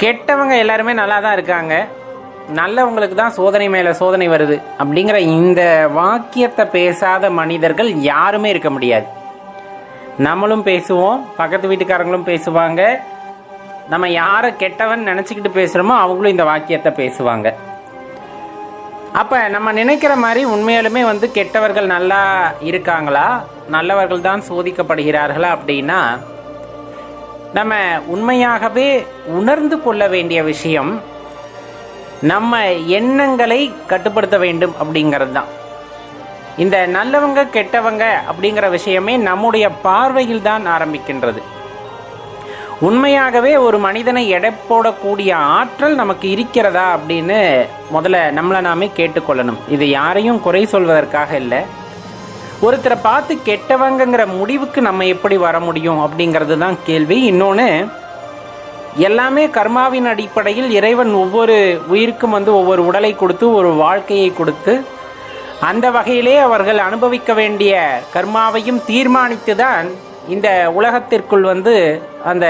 கெட்டவங்க எல்லாருமே நல்லா தான் இருக்காங்க, நல்லவங்களுக்கு தான் சோதனை மேலே சோதனை வருது அப்படிங்கிற இந்த வாக்கியத்தை பேசாத மனிதர்கள் யாருமே இருக்க முடியாது. நம்மளும் பேசுவோம், பக்கத்து வீட்டுக்காரங்களும் பேசுவாங்க, நம்ம யாரை கெட்டவன் நினச்சிக்கிட்டு பேசுகிறோமோ அவங்களும் இந்த வாக்கியத்தை பேசுவாங்க. அப்போ நம்ம நினைக்கிற மாதிரி உண்மையாலுமே கெட்டவர்கள் நல்லா இருக்காங்களா, நல்லவர்கள் தான் சோதிக்கப்படுகிறார்களா அப்படின்னா, நம்ம உண்மையாகவே உணர்ந்து கொள்ள வேண்டிய விஷயம் நம்ம எண்ணங்களை கட்டுப்படுத்த வேண்டும் அப்படிங்கிறது தான். இந்த நல்லவங்க கெட்டவங்க அப்படிங்கிற விஷயமே நம்முடைய பார்வையில் தான் ஆரம்பிக்கின்றது. உண்மையாகவே ஒரு மனிதனை எடை போடக்கூடிய ஆற்றல் நமக்கு இருக்கிறதா அப்படின்னு முதல்ல நம்மளை நாமே கேட்டுக்கொள்ளணும். இது யாரையும் குறை சொல்வதற்காக இல்லை. ஒருத்தரை பார்த்து கெட்டவங்கிற முடிவுக்கு நம்ம எப்படி வர முடியும் அப்படிங்கிறது தான் கேள்வி. இன்னொன்று, எல்லாமே கர்மாவின் அடிப்படையில் இறைவன் ஒவ்வொரு உயிருக்கும் ஒவ்வொரு உடலை கொடுத்து ஒரு வாழ்க்கையை கொடுத்து அந்த வகையிலே அவர்கள் அனுபவிக்க வேண்டிய கர்மாவையும் தீர்மானித்து தான் இந்த உலகத்திற்குள் அந்த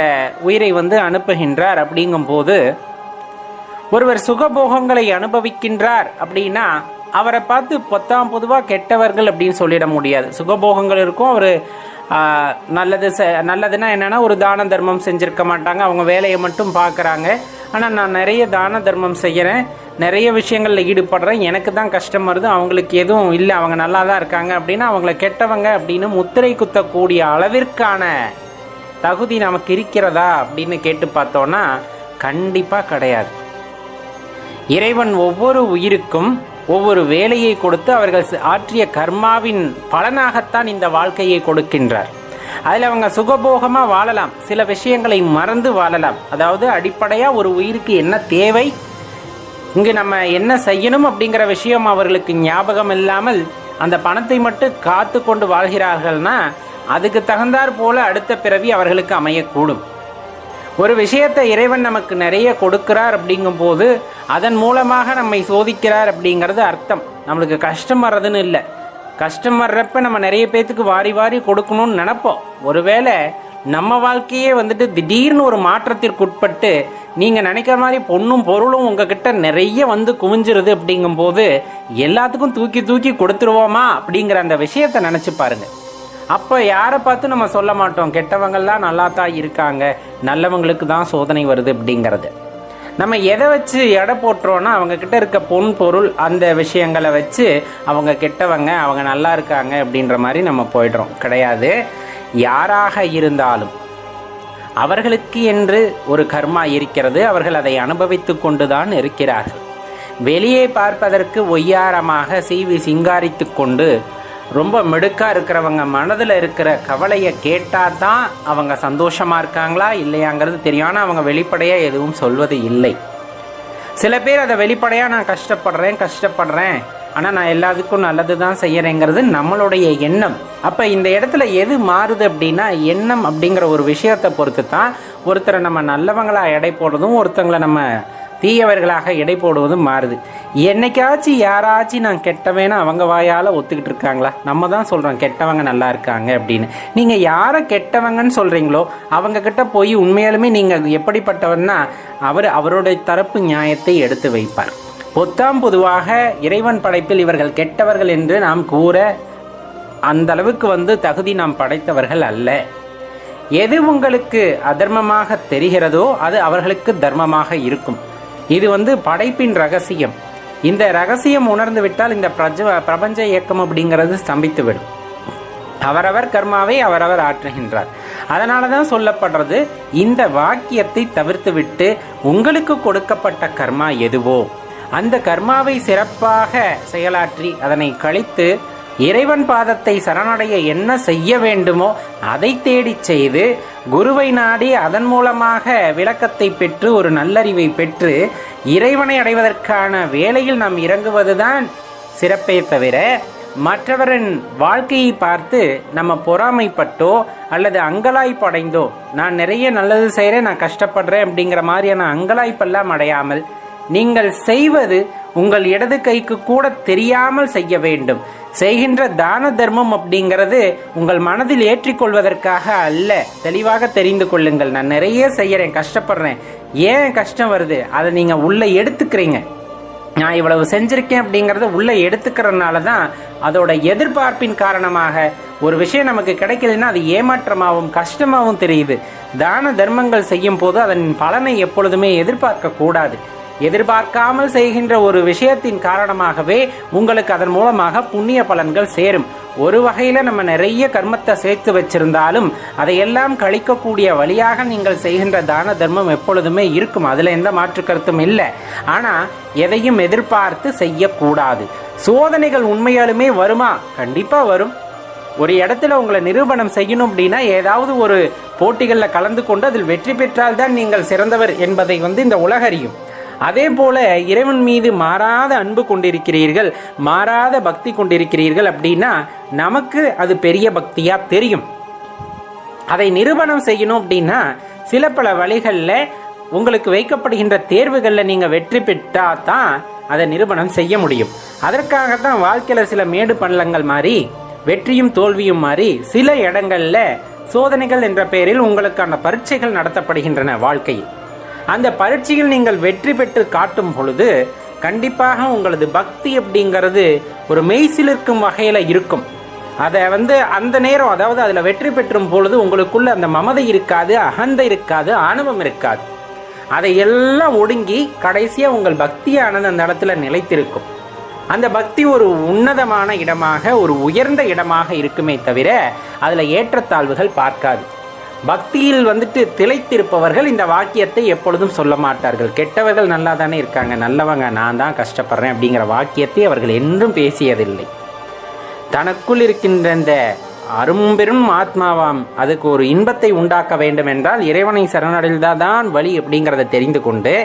உயிரை அனுப்புகின்றார். அப்படிங்கும்போது ஒருவர் சுகபோகங்களை அனுபவிக்கின்றார் அப்படின்னா அவரை பார்த்து பொதுவாக கெட்டவர்கள் அப்படின்னு சொல்லிட முடியாது. சுகபோகங்கள் இருக்கும், அவர் நல்லதுன்னா என்னன்னா, ஒரு தான தர்மம் செஞ்சிருக்க மாட்டாங்க, அவங்க வேலையை மட்டும் பார்க்குறாங்க. ஆனால் நான் நிறைய தான தர்மம் செய்கிறேன், நிறைய விஷயங்களில் ஈடுபடுறேன், எனக்கு தான் கஷ்டம் வருது, அவங்களுக்கு எதுவும் இல்லை, அவங்க நல்லா தான் இருக்காங்க அப்படின்னா அவங்கள கெட்டவங்க அப்படின்னு முத்திரை குத்தக்கூடிய அளவிற்கான தகுதி நமக்கு இருக்கிறதா அப்படின்னு கேட்டு பார்த்தோன்னா கண்டிப்பாக கிடையாது. இறைவன் ஒவ்வொரு உயிருக்கும் ஒவ்வொரு வேலையை கொடுத்து அவர்கள் ஆற்றிய கர்மாவின் பலனாகத்தான் இந்த வாழ்க்கையை கொடுக்கின்றார். அதில் அவங்க சுகபோகமாக வாழலாம், சில விஷயங்களை மறந்து வாழலாம். அதாவது அடிப்படையாக ஒரு உயிருக்கு என்ன தேவை, இங்கு நம்ம என்ன செய்யணும் அப்படிங்கிற விஷயம் அவர்களுக்கு ஞாபகம் இல்லாமல் அந்த பணத்தை மட்டும் காத்து கொண்டு வாழ்கிறார்கள்னா அதுக்கு தகுந்தாற் போல அடுத்த பிறவி அவர்களுக்கு அமையக்கூடும். ஒரு விஷயத்தை இறைவன் நமக்கு நிறைய கொடுக்கிறார் அப்படிங்கும்போது அதன் மூலமாக நம்மை சோதிக்கிறார் அப்படிங்கிறது அர்த்தம். நம்மளுக்கு கஷ்டம் வர்றதுன்னு இல்லை, கஷ்டம் வர்றப்ப நம்ம நிறைய பேத்துக்கு வாரி வாரி கொடுக்கணும்னு நினைப்போம். ஒருவேளை நம்ம வாழ்க்கையே திடீர்னு ஒரு மாற்றத்திற்கு உட்பட்டு நீங்கள் நினைக்கிற மாதிரி பொண்ணும் பொருளும் உங்ககிட்ட நிறைய குவிஞ்சிருது அப்படிங்கும்போது எல்லாத்துக்கும் தூக்கி தூக்கி கொடுத்துருவோமா அப்படிங்கிற அந்த விஷயத்தை நினச்சி பாருங்க. அப்போ யாரை பார்த்து நம்ம சொல்ல மாட்டோம் கெட்டவங்கள்லாம் நல்லா தான் இருக்காங்க, நல்லவங்களுக்கு தான் சோதனை வருது அப்படிங்கிறது. நம்ம எதை வச்சு எடை போட்டுறோன்னா அவங்கக்கிட்ட இருக்க பொன் பொருள் அந்த விஷயங்களை வச்சு அவங்க கெட்டவங்க, அவங்க நல்லா இருக்காங்க அப்படின்ற மாதிரி நம்ம போயிடுறோம். கிடையாது. யாராக இருந்தாலும் அவர்களுக்கு என்று ஒரு கர்மா இருக்கிறது, அவர்கள் அதை அனுபவித்து கொண்டு தான் இருக்கிறார்கள். வெளியே பார்ப்பதற்கு ஒய்யாரமாக சீவி சிங்காரித்து கொண்டு ரொம்ப மெடுக்காக இருக்கிறவங்க மனதில் இருக்கிற கவலையை கேட்டால் தான் அவங்க சந்தோஷமாக இருக்காங்களா இல்லையாங்கிறது தெரியும். ஆனால் அவங்க வெளிப்படையாக எதுவும் சொல்வது இல்லை. சில பேர் அதை வெளிப்படையாக நான் கஷ்டப்படுறேன் ஆனால் நான் எல்லாத்துக்கும் நல்லது தான் செய்கிறேங்கிறது நம்மளுடைய எண்ணம். அப்போ இந்த இடத்துல எது மாறுது அப்படின்னா எண்ணம் அப்படிங்கிற ஒரு விஷயத்தை பொறுத்து தான் ஒருத்தரை நம்ம நல்லவங்களாக எடை போடுறதும் ஒருத்தங்களை நம்ம தீயவர்களாக எடை போடுவதும் மாறுது. என்னைக்காச்சும் யாராச்சும் நான் கெட்டவேன்னு அவங்க வாயால் ஒத்துக்கிட்டு இருக்காங்களா? நம்ம தான் சொல்கிறோம் கெட்டவங்க நல்லா இருக்காங்க அப்படின்னு. நீங்கள் யாரை கெட்டவங்கன்னு சொல்கிறீங்களோ அவங்க கிட்ட போய் உண்மையாலுமே நீங்கள் எப்படிப்பட்டவன்னா அவருடைய தரப்பு நியாயத்தை எடுத்து வைப்பார். பொதுவாக இறைவன் படைப்பில் இவர்கள் கெட்டவர்கள் என்று நாம் கூற அந்த அளவுக்கு தகுதி நாம் படைத்தவர்கள் அல்ல. எது உங்களுக்கு அதர்மமாக தெரிகிறதோ அது அவர்களுக்கு தர்மமாக இருக்கும். இது படைப்பின் ரகசியம். இந்த ரகசியம் உணர்ந்து விட்டால் இந்த பிரபஞ்ச இயக்கம் அப்படிங்கிறது ஸ்தம்பித்து விடும். அவரவர் கர்மாவை அவரவர் ஆற்றுகின்றார். அதனால தான் சொல்லப்படுறது, இந்த வாக்கியத்தை தவிர்த்து விட்டு உங்களுக்கு கொடுக்கப்பட்ட கர்மா எதுவோ அந்த கர்மாவை சிறப்பாக செயலாற்றி அதனை கழித்து இறைவன் பாதத்தை சரணடைய என்ன செய்ய வேண்டுமோ அதை தேடி செய்து குருவை நாடி அதன் மூலமாக விளக்கத்தை பெற்று ஒரு நல்லறிவை பெற்று இறைவனை அடைவதற்கான வேலையில் நாம் இறங்குவதுதான் சிறப்பே தவிர மற்றவரின் வாழ்க்கையை பார்த்து நம்ம பொறாமைப்பட்டோ அல்லது அங்கலாய்ப்படைந்தோ நான் நிறைய நல்லது செய்கிறேன் நான் கஷ்டப்படுறேன் அப்படிங்கிற மாதிரியான அங்கலாய்ப்பெல்லாம் அடையாமல் நீங்கள் செய்வது உங்கள் இடது கைக்கு கூட தெரியாமல் செய்ய வேண்டும். செய்கின்ற தான தர்மம் அப்படிங்கிறது உங்கள் மனதில் ஏற்றிக்கொள்வதற்காக அல்ல. தெளிவாக தெரிந்து கொள்ளுங்கள். நான் நிறைய செய்யறேன், கஷ்டப்படுறேன், ஏன் கஷ்டம் வருது அதை நீங்க உள்ள எடுத்துக்கிறீங்க. நான் இவ்வளவு செஞ்சிருக்கேன் அப்படிங்கறத உள்ள எடுத்துக்கிறதுனால தான் அதோட எதிர்பார்ப்பின் காரணமாக ஒரு விஷயம் நமக்கு கிடைக்கலன்னா அது ஏமாற்றமாகவும் கஷ்டமாகவும் தெரியுது. தான தர்மங்கள் செய்யும் போது அதன் பலனை எப்பொழுதுமே எதிர்பார்க்க கூடாது. எதிர்பார்க்காமல் செய்கின்ற ஒரு விஷயத்தின் காரணமாகவே உங்களுக்கு அதன் மூலமாக புண்ணிய பலன்கள் சேரும். ஒரு வகையில நம்ம நிறைய கர்மத்தை சேர்த்து வச்சிருந்தாலும் அதையெல்லாம் கழிக்கக்கூடிய வழியாக நீங்கள் செய்கின்ற தான தர்மம் எப்பொழுதுமே இருக்கும். அதுல எந்த மாற்று கருத்தும் இல்லை. ஆனா எதையும் எதிர்பார்த்து செய்யக்கூடாது. சோதனைகள் உண்மையாலுமே வருமா? கண்டிப்பா வரும். ஒரு இடத்துல உங்களை நிரூபணம் செய்யணும் அப்படின்னா ஏதாவது ஒரு போட்டிகளில் கலந்து கொண்டு அதில் வெற்றி பெற்றால்தான் நீங்கள் சிறந்தவர் என்பதை இந்த உலக அறியும். அதே போல இறைவன் மீது மாறாத அன்பு கொண்டிருக்கிறீர்கள், மாறாத பக்தி கொண்டிருக்கிறீர்கள் அப்படின்னா நமக்கு அது பெரிய பக்தியா தெரியும். அதை நிரூபணம் செய்யணும் அப்படின்னா சில பல வழிகளில் உங்களுக்கு வைக்கப்படுகின்ற தேர்வுகளில் நீங்க வெற்றி பெற்றா தான் அதை நிரூபணம் செய்ய முடியும். அதற்காகத்தான் வாழ்க்கையில சில மேடு பள்ளங்கள் மாறி வெற்றியும் தோல்வியும் மாறி சில இடங்கள்ல சோதனைகள் என்ற பெயரில் உங்களுக்கான பரீட்சைகள் நடத்தப்படுகின்றன வாழ்க்கையில். அந்த பரீட்சையில் நீங்கள் வெற்றி பெற்று காட்டும் பொழுது கண்டிப்பாக உங்களது பக்தி அப்படிங்கிறது ஒரு மெய்சிலிருக்கும் வகையில இருக்கும். அதை அந்த நேரம், அதாவது அதுல வெற்றி பெற்றும் பொழுது உங்களுக்குள்ள அந்த மமதை இருக்காது, அகந்தை இருக்காது, ஆணவம் இருக்காது. அதையெல்லாம் ஒடுங்கி கடைசியா உங்கள் பக்தியானது அந்த இடத்துல நிலைத்திருக்கும். அந்த பக்தி ஒரு உன்னதமான இடமாக, ஒரு உயர்ந்த இடமாக இருக்குமே தவிர அதுல ஏற்றத்தாழ்வுகள் பார்க்காது. பக்தியில் திளைத்திருப்பவர்கள் இந்த வாக்கியத்தை எப்பொழுதும் சொல்ல மாட்டார்கள். கெட்டவர்கள் நல்லா தானே இருக்காங்க, நல்லவங்க நான் தான் கஷ்டப்படுறேன் அப்படிங்கிற வாக்கியத்தை அவர்கள் என்றும் பேசியதில்லை. தனக்குள் இருக்கின்ற இந்த அரும்பெரும் ஆத்மாவாம் அதுக்கு ஒரு இன்பத்தை உண்டாக்க வேண்டும் என்றால் இறைவனை சரணடைந்தாதான் வழி அப்படிங்கிறத தெரிந்து கொண்டு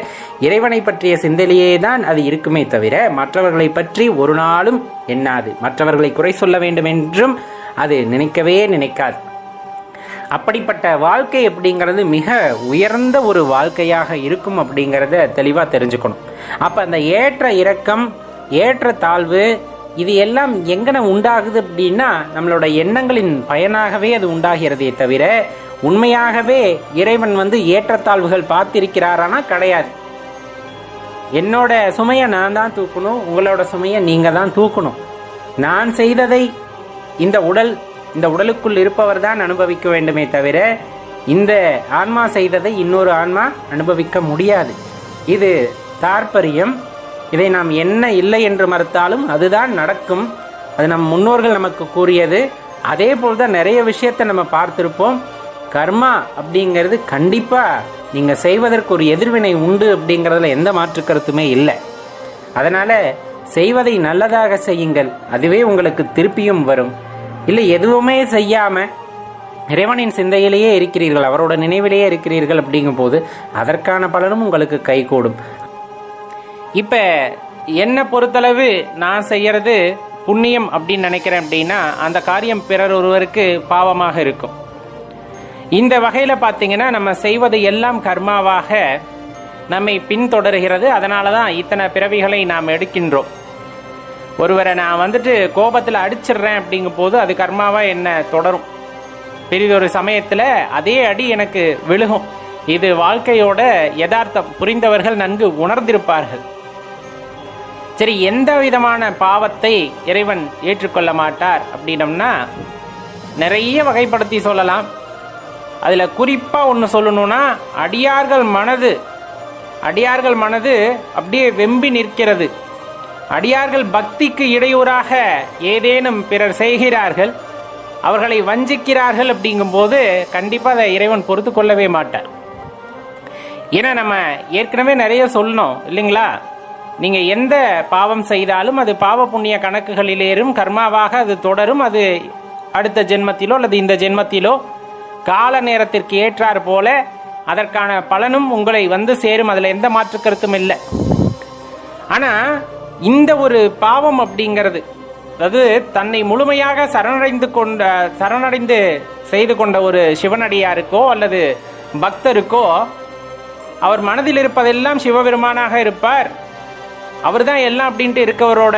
இறைவனை பற்றிய சிந்தனையே தான் அது இருக்குமே தவிர மற்றவர்களை பற்றி ஒரு நாளும் எண்ணாது. மற்றவர்களை குறை சொல்ல வேண்டும் என்றும் அது நினைக்கவே நினைக்காது. அப்படிப்பட்ட வாழ்க்கை அப்படிங்கிறது மிக உயர்ந்த ஒரு வாழ்க்கையாக இருக்கும் அப்படிங்கிறத தெளிவாக தெரிஞ்சுக்கணும். அப்போ அந்த ஏற்ற இறக்கம், ஏற்ற தாழ்வு இது எல்லாம் எங்கன உண்டாகுது அப்படின்னா நம்மளோட எண்ணங்களின் பயனாகவே அது உண்டாகிறதே தவிர உண்மையாகவே இறைவன் ஏற்றத்தாழ்வுகள் பார்த்திருக்கிறாரானா கிடையாது. என்னோட சுமையை நான் தான் தூக்கணும், உங்களோட சுமையை நீங்க தான் தூக்கணும். நான் செய்ததை இந்த உடலுக்குள் இருப்பவர் தான் அனுபவிக்க வேண்டுமே தவிர இந்த ஆன்மா செய்ததை இன்னொரு ஆன்மா அனுபவிக்க முடியாது. இது தாற்பயம். இதை நாம் என்ன இல்லை என்று மறுத்தாலும் அதுதான் நடக்கும். அது நம் முன்னோர்கள் நமக்கு கூறியது. அதே போல்தான் நிறைய விஷயத்தை நம்ம பார்த்திருப்போம். கர்மா அப்படிங்கிறது கண்டிப்பா நீங்க செய்வதற்கு ஒரு எதிர்வினை உண்டு அப்படிங்கிறதுல எந்த மாற்று கருத்துமே இல்லை. அதனால செய்வதை நல்லதாக செய்யுங்கள், அதுவே உங்களுக்கு திருப்பியும் வரும். இல்லை எதுவுமே செய்யாம இறைவனின் சிந்தையிலேயே இருக்கிறீர்கள், அவரோட நினைவிலேயே இருக்கிறீர்கள் அப்படிங்கும் போது அதற்கான பலனும் உங்களுக்கு கைகூடும். இப்ப என்ன பொறுத்தளவு நான் செய்யறது புண்ணியம் அப்படின்னு நினைக்கிறேன் அப்படின்னா அந்த காரியம் பிறர் ஒருவருக்கு பாவமாக இருக்கும். இந்த வகையில பாத்தீங்கன்னா நம்ம செய்வது எல்லாம் கர்மாவாக நம்மை பின்தொடர்கிறது. அதனாலதான் இத்தனை பிறவிகளை நாம் எடுக்கின்றோம். ஒருவரை நான் கோபத்தில் அடிச்சிடுறேன் அப்படிங்கும் போது அது கர்மாவா என்ன தொடரும். பெரிதொரு சமயத்துல அதே அடி எனக்கு விழுகும். இது வாழ்க்கையோட யதார்த்தம். புரிந்தவர்கள் நன்கு உணர்ந்திருப்பார்கள். சரி, எந்த விதமான பாவத்தை இறைவன் ஏற்றுக்கொள்ள மாட்டார் அப்படின்னம்னா நிறைய வகைப்படுத்தி சொல்லலாம். அதுல குறிப்பா ஒன்று சொல்லணும்னா அடியார்கள் மனது அப்படியே வெம்பி நிற்கிறது. அடியார்கள் பக்திக்கு இடையூறாக ஏதேனும் பிறர் செய்கிறார்கள், அவர்களை வஞ்சிக்கிறார்கள் அப்படிங்கும் போது கண்டிப்பா அதை இறைவன் பொறுத்து கொள்ளவே மாட்டார். ஏன்னா நம்ம ஏற்கனவே நிறைய சொல்லணும் இல்லைங்களா? நீங்க எந்த பாவம் செய்தாலும் அது பாவ புண்ணிய கணக்குகளிலேயும் கர்மாவாக அது தொடரும். அது அடுத்த ஜென்மத்திலோ அல்லது இந்த ஜென்மத்திலோ கால நேரத்திற்கு ஏற்றார் போல அதற்கான பலனும் உங்களை சேரும். அதுல எந்த மாற்று கருத்தும் இல்லை. ஆனா இந்த ஒரு பாவம் அப்படிங்கிறது, அதாவது தன்னை முழுமையாக சரணடைந்து செய்து கொண்ட ஒரு சிவனடியாருக்கோ அல்லது பக்தருக்கோ அவர் மனதில் இருப்பதெல்லாம் சிவபெருமானாக இருப்பார். அவர் தான் எல்லாம் அப்படின்ட்டு இருக்கவரோட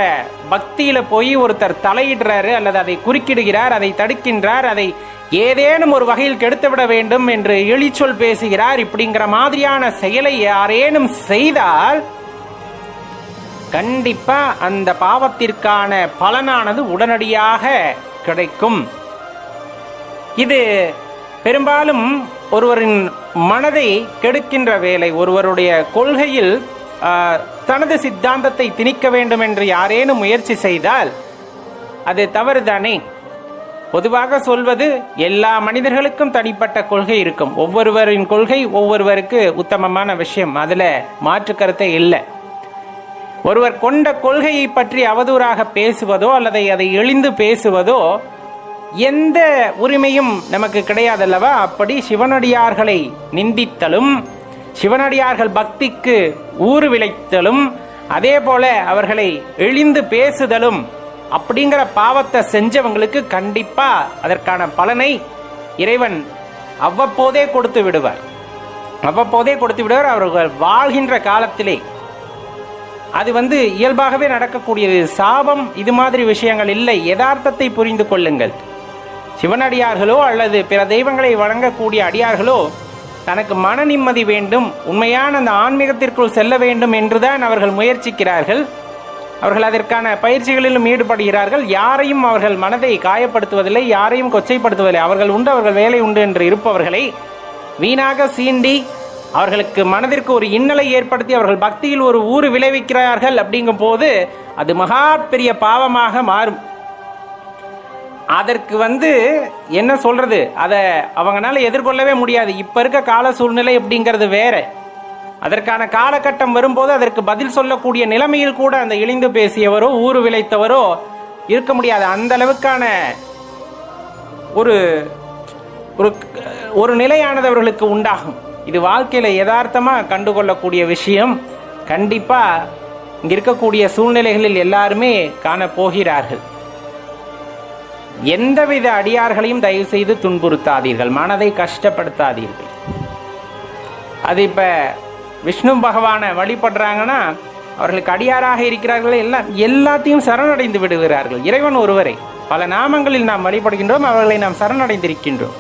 பக்தியில போய் ஒருத்தர் தலையிடுறாரு அல்லது அதை குறுக்கிடுகிறார், அதை தடுக்கின்றார், அதை ஏதேனும் ஒரு வகையில் கெடுத்துவிட வேண்டும் என்று இழிச்சொல் பேசுகிறார். இப்படிங்கிற மாதிரியான செயலை யாரேனும் செய்தால் கண்டிப்பா அந்த பாவத்திற்கான பலனானது உடனடியாக கிடைக்கும். இது பெரும்பாலும் ஒருவரின் மனதை கெடுக்கின்ற வேலை. ஒருவருடைய கொள்கையில் தனது சித்தாந்தத்தை திணிக்க வேண்டும் என்று யாரேனும் முயற்சி செய்தால் அது தவறுதானே. பொதுவாக சொல்வது, எல்லா மனிதர்களுக்கும் தனிப்பட்ட கொள்கை இருக்கும். ஒவ்வொருவரின் கொள்கை ஒவ்வொருவருக்கு உத்தமமான விஷயம், அதுல மாற்று கருத்தை இல்லை. ஒருவர் கொண்ட கொள்கையை பற்றி அவதூறாக பேசுவதோ அல்லது அதை இழிந்து பேசுவதோ எந்த உரிமையும் நமக்கு கிடையாதல்லவா. அப்படி சிவனடியார்களை நிந்தித்தலும், சிவனடியார்கள் பக்திக்கு ஊறு விளைத்தலும், அதே போல அவர்களை இழிந்து பேசுதலும் அப்படிங்கிற பாவத்தை செஞ்சவங்களுக்கு கண்டிப்பா அதற்கான பலனை இறைவன் அவ்வப்போதே கொடுத்து விடுவார். அவர்கள் வாழ்கின்ற காலத்திலே. அது இயல்பாகவே நடக்கக்கூடியது. சாபம் இது மாதிரி விஷயங்கள் இல்லை. யதார்த்தத்தை புரிந்து கொள்ளுங்கள். சிவனடியார்களோ அல்லது பிற தெய்வங்களை வணங்கக்கூடிய அடியார்களோ தனக்கு மன நிம்மதி வேண்டும், உண்மையான அந்த ஆன்மீகத்திற்குள் செல்ல வேண்டும் என்றுதான் அவர்கள் முயற்சிக்கிறார்கள். அவர்கள் அதற்கான பயிற்சிகளிலும் ஈடுபடுகிறார்கள். யாரையும் அவர்கள் மனதை காயப்படுத்துவதில்லை, யாரையும் கொச்சைப்படுத்துவதில்லை. அவர்கள் உண்டு, அவர்கள் வேலை உண்டு என்று இருப்பவர்களை வீணாக சீண்டி அவர்களுக்கு மனதிற்கு ஒரு இன்னலை ஏற்படுத்தி அவர்கள் பக்தியில் ஒரு ஊறு விளைவிக்கிறார்கள். அப்படிங்கும் போது அது மகா பெரிய பாவமாக மாறும். அதற்கு என்ன சொல்றது, அதை அவங்களால எதிர்கொள்ளவே முடியாது. இப்ப இருக்க கால சூழ்நிலை அப்படிங்கிறது வேற. அதற்கான காலகட்டம் வரும்போது அதற்கு பதில் சொல்லக்கூடிய நிலைமையில் கூட அந்த இழிந்து பேசியவரோ ஊறு விளைத்தவரோ இருக்க முடியாது. அந்த அளவுக்கான ஒரு நிலையானது அவர்களுக்கு உண்டாகும். இது வாழ்க்கையில யதார்த்தமா கண்டுகொள்ளக்கூடிய விஷயம். கண்டிப்பா இங்க இருக்கக்கூடிய சூழ்நிலைகளில் எல்லாருமே காண போகிறார்கள். எந்தவித அடியார்களையும் தயவு செய்து துன்புறுத்தாதீர்கள், மனதை கஷ்டப்படுத்தாதீர்கள். அது இப்ப விஷ்ணு பகவானை வழிபடுறாங்கன்னா அவர்களுக்கு அடியாராக இருக்கிறார்கள், எல்லாத்தையும் சரணடைந்து விடுகிறார்கள். இறைவன் ஒருவரை பல நாமங்களில் நாம் வழிபடுகின்றோம், அவர்களை நாம் சரணடைந்திருக்கின்றோம்.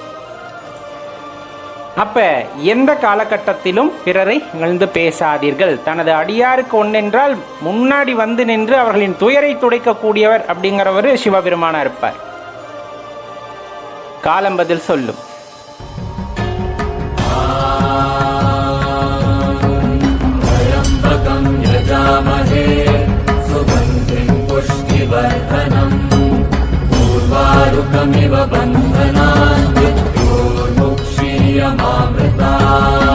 அப்ப எந்த காலகட்டத்திலும் பிறரை இகழ்ந்து பேசாதீர்கள். தனது அடியாருக்கு ஒன்றென்றால் முன்னாடி நின்று அவர்களின் துயரை துடைக்கக்கூடியவர் அப்படிங்கிறவர் சிவபெருமானா இருப்பார். காலம் பதில் சொல்லும். पूर्वारुकमिव बन्धनान् मृत्योर्मुक्षीयमामृतात्